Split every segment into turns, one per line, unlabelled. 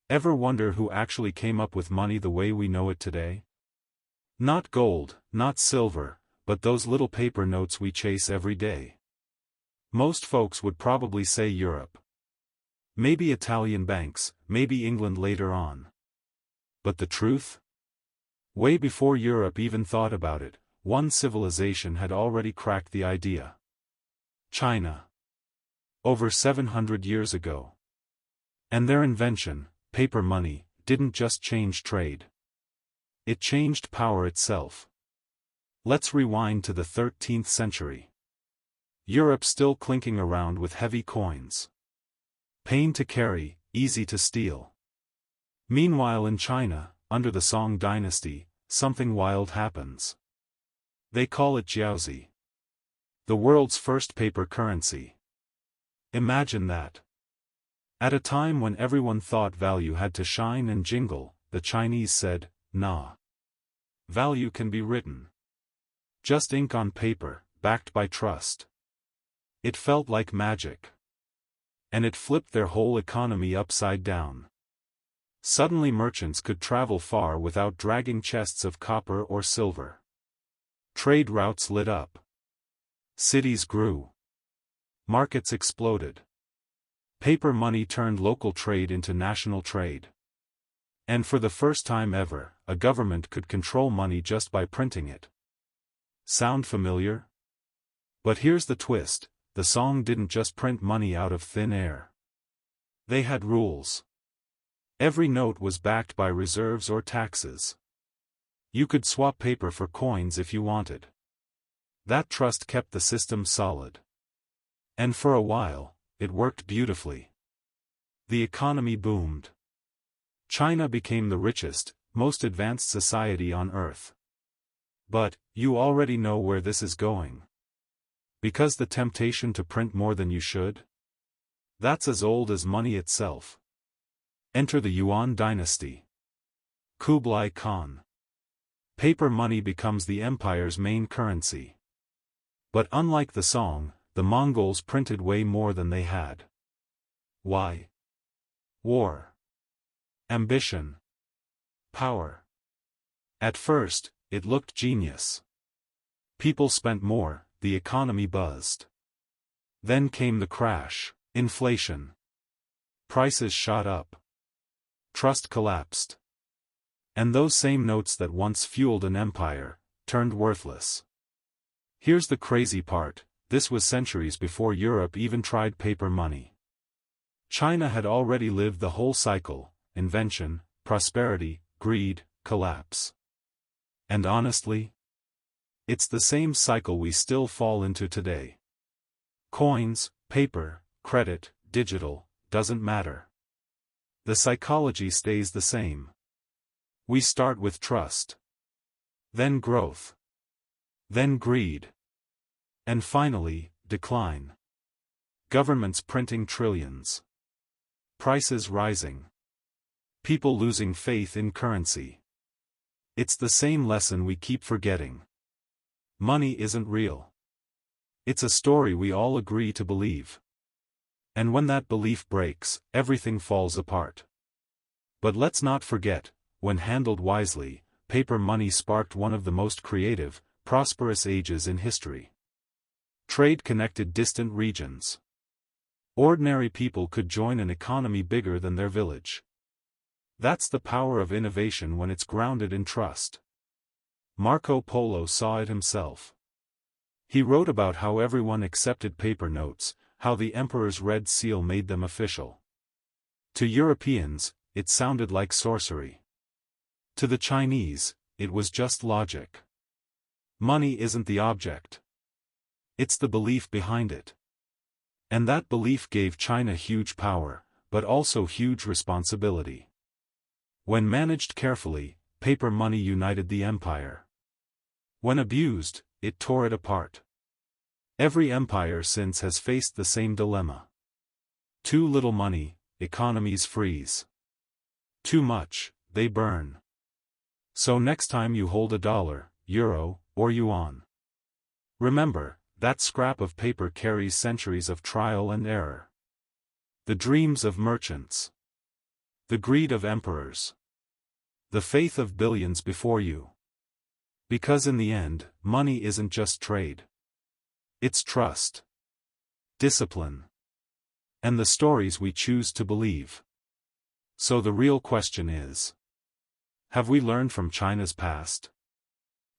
Ever wonder who actually came up with money the way we know it today? Not gold, not silver, but those little paper notes we chase every day. Most folks would probably say Europe. Maybe Italian banks, maybe England later on. But the truth? Way before Europe even thought about it, one civilization had already cracked the idea. China. Over 700 years ago. And their invention, paper money, didn't just change trade. It changed power itself. Let's rewind to the 13th century. Europe still clinking around with heavy coins. Pain to carry, easy to steal. Meanwhile in China, under the Song Dynasty, something wild happens. They call it Jiaozi. The world's first paper currency. Imagine that. At a time when everyone thought value had to shine and jingle, the Chinese said, nah. Value can be written. Just ink on paper, backed by trust. It felt like magic. And it flipped their whole economy upside down. Suddenly merchants could travel far without dragging chests of copper or silver. Trade routes lit up. Cities grew. Markets exploded. Paper money turned local trade into national trade. And for the first time ever, a government could control money just by printing it. Sound familiar? But here's the twist, the Song didn't just print money out of thin air. They had rules. Every note was backed by reserves or taxes. You could swap paper for coins if you wanted. That trust kept the system solid. And for a while, it worked beautifully. The economy boomed. China became the richest, most advanced society on Earth. But, you already know where this is going. Because the temptation to print more than you should? That's as old as money itself. Enter the Yuan dynasty. Kublai Khan. Paper money becomes the empire's main currency. But unlike the Song, the Mongols printed way more than they had. Why? War. Ambition. Power. At first, it looked genius. People spent more, the economy buzzed. Then came the crash, inflation. Prices shot up. Trust collapsed. And those same notes that once fueled an empire, turned worthless. Here's the crazy part, this was centuries before Europe even tried paper money. China had already lived the whole cycle, invention, prosperity, greed, collapse. And honestly, it's the same cycle we still fall into today. Coins, paper, credit, digital, doesn't matter. The psychology stays the same. We start with trust. Then growth. Then greed. And finally, decline. Governments printing trillions. Prices rising. People losing faith in currency. It's the same lesson we keep forgetting. Money isn't real. It's a story we all agree to believe. And when that belief breaks, everything falls apart. But let's not forget, when handled wisely, paper money sparked one of the most creative, prosperous ages in history. Trade connected distant regions. Ordinary people could join an economy bigger than their village. That's the power of innovation when it's grounded in trust. Marco Polo saw it himself. He wrote about how everyone accepted paper notes, how the emperor's red seal made them official. To Europeans, it sounded like sorcery. To the Chinese, it was just logic. Money isn't the object. It's the belief behind it. And that belief gave China huge power, but also huge responsibility. When managed carefully, paper money united the empire. When abused, it tore it apart. Every empire since has faced the same dilemma. Too little money, economies freeze. Too much, they burn. So next time you hold a dollar, euro, or yuan, remember, that scrap of paper carries centuries of trial and error. The dreams of merchants. The greed of emperors. The faith of billions before you. Because in the end, money isn't just trade. It's trust, discipline, and the stories we choose to believe. So the real question is, have we learned from China's past?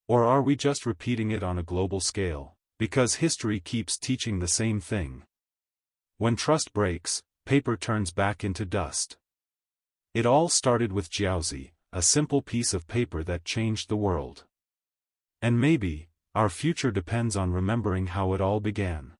Or are we just repeating it on a global scale, because history keeps teaching the same thing? When trust breaks, paper turns back into dust. It all started with Jiaozi, a simple piece of paper that changed the world. And maybe, our future depends on remembering how it all began.